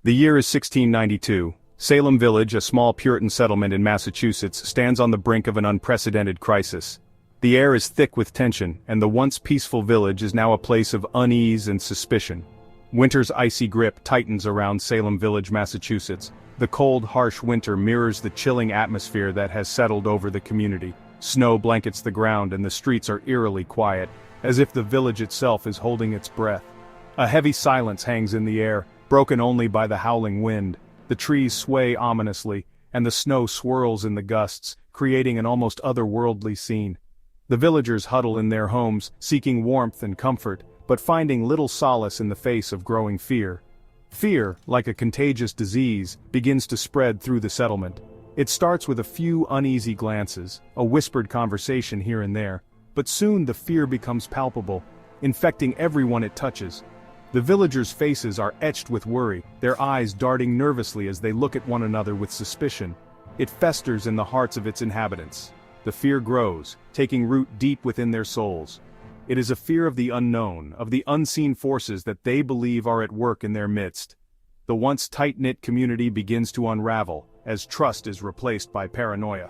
The year is 1692. Salem Village, a small Puritan settlement in Massachusetts, stands on the brink of an unprecedented crisis. The air is thick with tension, and the once peaceful village is now a place of unease and suspicion. Winter's icy grip tightens around Salem Village, Massachusetts. The cold, harsh winter mirrors the chilling atmosphere that has settled over the community. Snow blankets the ground and the streets are eerily quiet, as if the village itself is holding its breath. A heavy silence hangs in the air, broken only by the howling wind. The trees sway ominously, and the snow swirls in the gusts, creating an almost otherworldly scene. The villagers huddle in their homes, seeking warmth and comfort, but finding little solace in the face of growing fear. Fear, like a contagious disease, begins to spread through the settlement. It starts with a few uneasy glances, a whispered conversation here and there, but soon the fear becomes palpable, infecting everyone it touches. The villagers' faces are etched with worry, their eyes darting nervously as they look at one another with suspicion. It festers in the hearts of its inhabitants. The fear grows, taking root deep within their souls. It is a fear of the unknown, of the unseen forces that they believe are at work in their midst. The once tight-knit community begins to unravel, as trust is replaced by paranoia.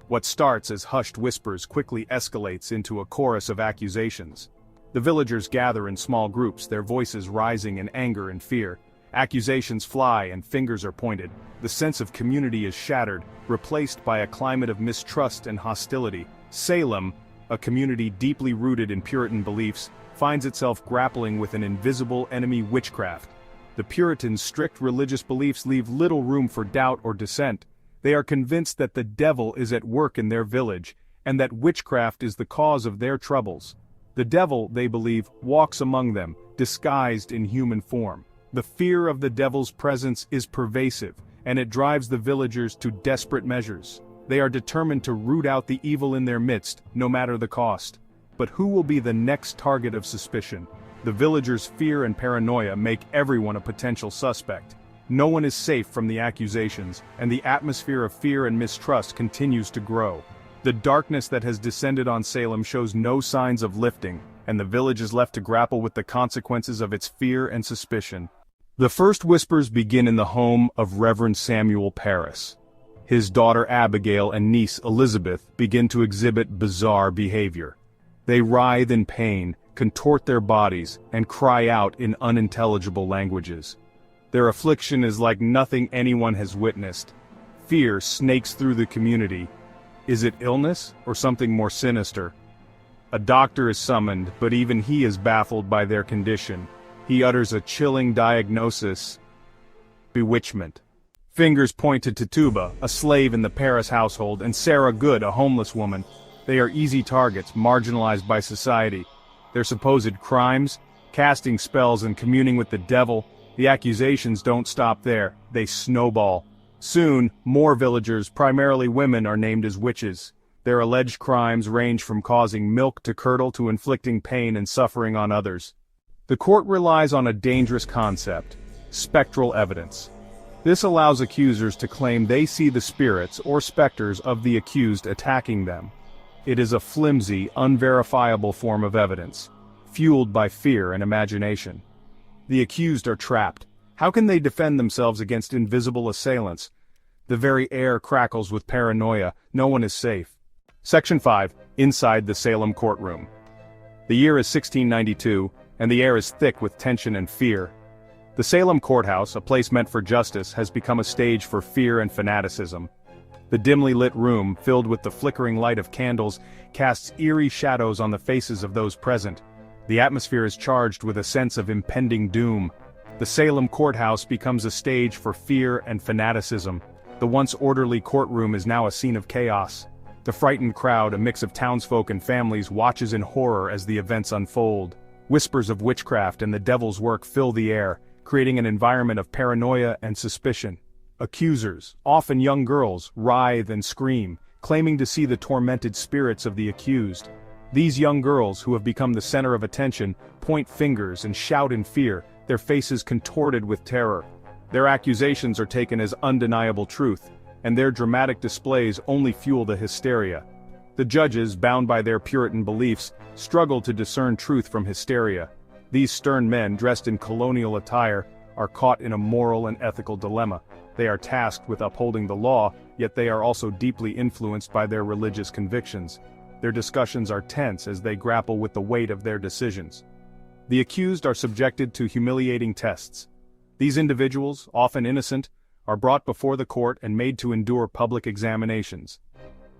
What starts as hushed whispers quickly escalates into a chorus of accusations. The villagers gather in small groups, their voices rising in anger and fear. Accusations fly and fingers are pointed. The sense of community is shattered, replaced by a climate of mistrust and hostility. Salem, a community deeply rooted in Puritan beliefs, finds itself grappling with an invisible enemy: witchcraft. The Puritans' strict religious beliefs leave little room for doubt or dissent. They are convinced that the devil is at work in their village, and that witchcraft is the cause of their troubles. The devil, they believe, walks among them, disguised in human form. The fear of the devil's presence is pervasive, and it drives the villagers to desperate measures. They are determined to root out the evil in their midst, no matter the cost. But who will be the next target of suspicion? The villagers' fear and paranoia make everyone a potential suspect. No one is safe from the accusations, and the atmosphere of fear and mistrust continues to grow. The darkness that has descended on Salem shows no signs of lifting, and the village is left to grapple with the consequences of its fear and suspicion. The first whispers begin in the home of Reverend Samuel Parris. His daughter Abigail and niece Elizabeth begin to exhibit bizarre behavior. They writhe in pain, contort their bodies, and cry out in unintelligible languages. Their affliction is like nothing anyone has witnessed. Fear snakes through the community. Is it illness, or something more sinister? A doctor is summoned, but even he is baffled by their condition. He utters a chilling diagnosis: bewitchment. Fingers pointed to Tuba, a slave in the Paris household, and Sarah Good, a homeless woman. They are easy targets, marginalized by society. Their supposed crimes, casting spells and communing with the devil. The accusations don't stop there, they snowball. Soon, more villagers, primarily women, are named as witches. Their alleged crimes range from causing milk to curdle to inflicting pain and suffering on others. The court relies on a dangerous concept: spectral evidence. This allows accusers to claim they see the spirits or specters of the accused attacking them. It is a flimsy, unverifiable form of evidence, fueled by fear and imagination. The accused are trapped. How can they defend themselves against invisible assailants? The very air crackles with paranoia. No one is safe. Section 5. Inside the Salem Courtroom. The year is 1692, and the air is thick with tension and fear. The Salem courthouse, a place meant for justice, has become a stage for fear and fanaticism. The dimly lit room, filled with the flickering light of candles, casts eerie shadows on the faces of those present. The atmosphere is charged with a sense of impending doom. The Salem courthouse becomes a stage for fear and fanaticism. The once orderly courtroom is now a scene of chaos. The frightened crowd, a mix of townsfolk and families, watches in horror as the events unfold. Whispers of witchcraft and the devil's work fill the air, creating an environment of paranoia and suspicion. Accusers, often young girls, writhe and scream, claiming to see the tormented spirits of the accused. These young girls, who have become the center of attention, point fingers and shout in fear, their faces contorted with terror. Their accusations are taken as undeniable truth, and their dramatic displays only fuel the hysteria. The judges, bound by their Puritan beliefs, struggle to discern truth from hysteria. These stern men, dressed in colonial attire, are caught in a moral and ethical dilemma. They are tasked with upholding the law, yet they are also deeply influenced by their religious convictions. Their discussions are tense as they grapple with the weight of their decisions. The accused are subjected to humiliating tests. These individuals, often innocent, are brought before the court and made to endure public examinations.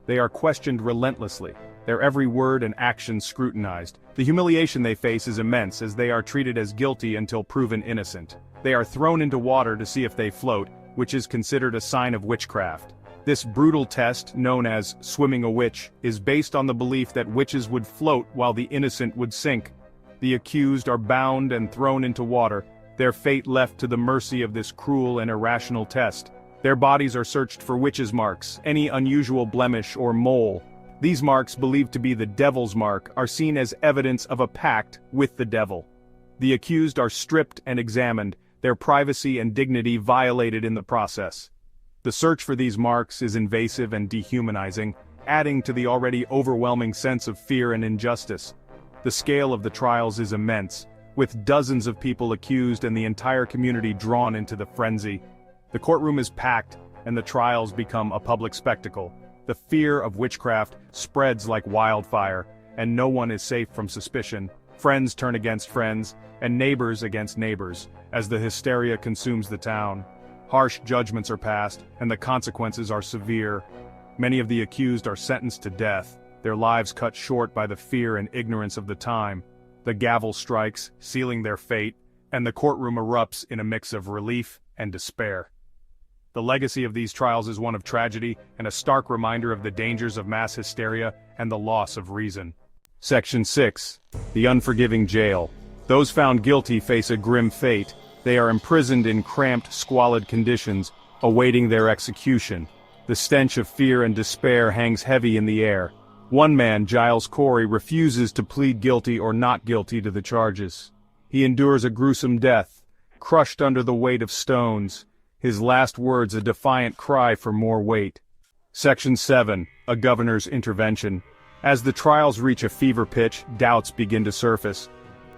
They are questioned relentlessly, their every word and action scrutinized. The humiliation they face is immense as they are treated as guilty until proven innocent. They are thrown into water to see if they float, which is considered a sign of witchcraft. This brutal test, known as swimming a witch, is based on the belief that witches would float while the innocent would sink. The accused are bound and thrown into water, their fate left to the mercy of this cruel and irrational test. Their bodies are searched for witches' marks, any unusual blemish or mole. These marks, believed to be the devil's mark, are seen as evidence of a pact with the devil. The accused are stripped and examined, their privacy and dignity violated in the process. The search for these marks is invasive and dehumanizing, adding to the already overwhelming sense of fear and injustice. The scale of the trials is immense, with dozens of people accused and the entire community drawn into the frenzy. The courtroom is packed, and the trials become a public spectacle. The fear of witchcraft spreads like wildfire, and no one is safe from suspicion. Friends turn against friends, and neighbors against neighbors, as the hysteria consumes the town. Harsh judgments are passed, and the consequences are severe. Many of the accused are sentenced to death, their lives cut short by the fear and ignorance of the time. The gavel strikes, sealing their fate, and the courtroom erupts in a mix of relief and despair. The legacy of these trials is one of tragedy and a stark reminder of the dangers of mass hysteria and the loss of reason. Section 6. The Unforgiving Jail. Those found guilty face a grim fate. They are imprisoned in cramped, squalid conditions, awaiting their execution. The stench of fear and despair hangs heavy in the air. One man, Giles Corey, refuses to plead guilty or not guilty to the charges. He endures a gruesome death, crushed under the weight of stones, his last words a defiant cry for more weight. Section 7. A Governor's Intervention. As the trials reach a fever pitch, doubts begin to surface.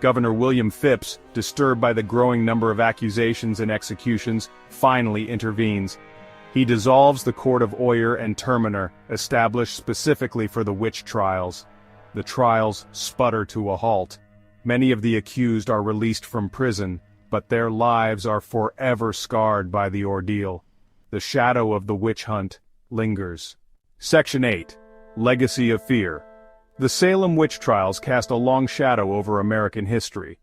Governor William Phipps, disturbed by the growing number of accusations and executions, finally intervenes. He dissolves the Court of Oyer and Terminer, established specifically for the witch trials. The trials sputter to a halt. Many of the accused are released from prison, but their lives are forever scarred by the ordeal. The shadow of the witch hunt lingers. Section 8. Legacy of Fear. The Salem Witch Trials cast a long shadow over American history.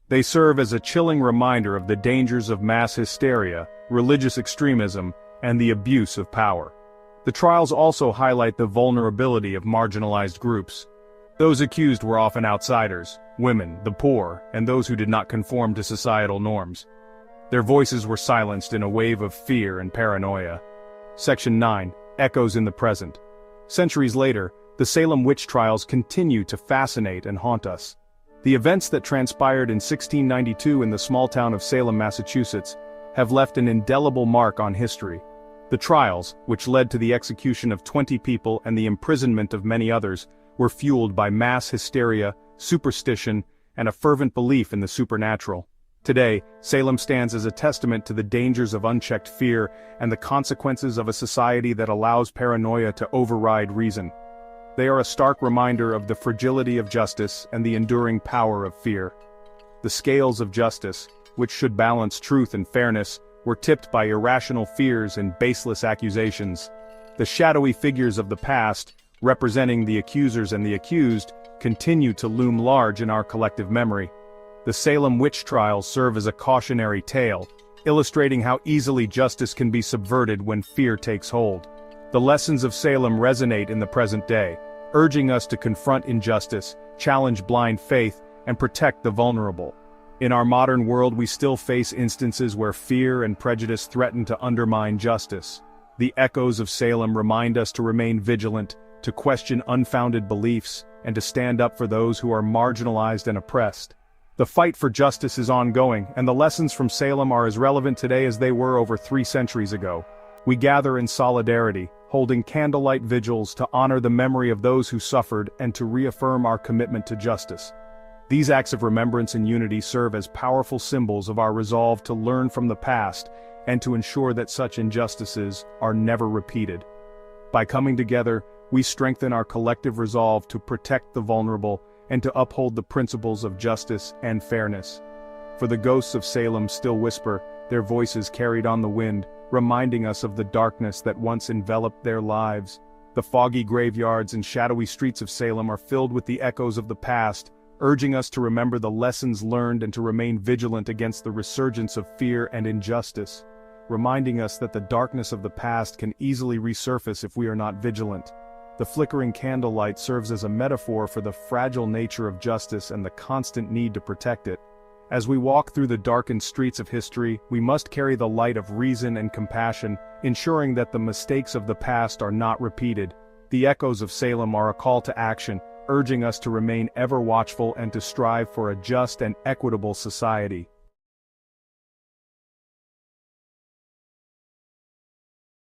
They serve as a chilling reminder of the dangers of mass hysteria, religious extremism, and the abuse of power. The trials also highlight the vulnerability of marginalized groups. Those accused were often outsiders, women, the poor, and those who did not conform to societal norms. Their voices were silenced in a wave of fear and paranoia. Section 9. Echoes in the Present. Centuries later, the Salem Witch Trials continue to fascinate and haunt us. The events that transpired in 1692 in the small town of Salem, Massachusetts, have left an indelible mark on history. The trials, which led to the execution of 20 people and the imprisonment of many others, were fueled by mass hysteria, superstition, and a fervent belief in the supernatural. Today, Salem stands as a testament to the dangers of unchecked fear and the consequences of a society that allows paranoia to override reason. They are a stark reminder of the fragility of justice and the enduring power of fear. The scales of justice, which should balance truth and fairness, were tipped by irrational fears and baseless accusations. The shadowy figures of the past, representing the accusers and the accused, continue to loom large in our collective memory. The Salem Witch Trials serve as a cautionary tale, illustrating how easily justice can be subverted when fear takes hold. The lessons of Salem resonate in the present day, urging us to confront injustice, challenge blind faith, and protect the vulnerable. In our modern world, we still face instances where fear and prejudice threaten to undermine justice. The echoes of Salem remind us to remain vigilant, to question unfounded beliefs, and to stand up for those who are marginalized and oppressed. The fight for justice is ongoing, and the lessons from Salem are as relevant today as they were over 3 centuries ago. We gather in solidarity, holding candlelight vigils to honor the memory of those who suffered and to reaffirm our commitment to justice. These acts of remembrance and unity serve as powerful symbols of our resolve to learn from the past and to ensure that such injustices are never repeated. By coming together, we strengthen our collective resolve to protect the vulnerable and to uphold the principles of justice and fairness. For the ghosts of Salem still whisper, their voices carried on the wind, reminding us of the darkness that once enveloped their lives. The foggy graveyards and shadowy streets of Salem are filled with the echoes of the past, urging us to remember the lessons learned and to remain vigilant against the resurgence of fear and injustice, reminding us that the darkness of the past can easily resurface if we are not vigilant. The flickering candlelight serves as a metaphor for the fragile nature of justice and the constant need to protect it. As we walk through the darkened streets of history, we must carry the light of reason and compassion, ensuring that the mistakes of the past are not repeated. The echoes of Salem are a call to action, urging us to remain ever watchful and to strive for a just and equitable society.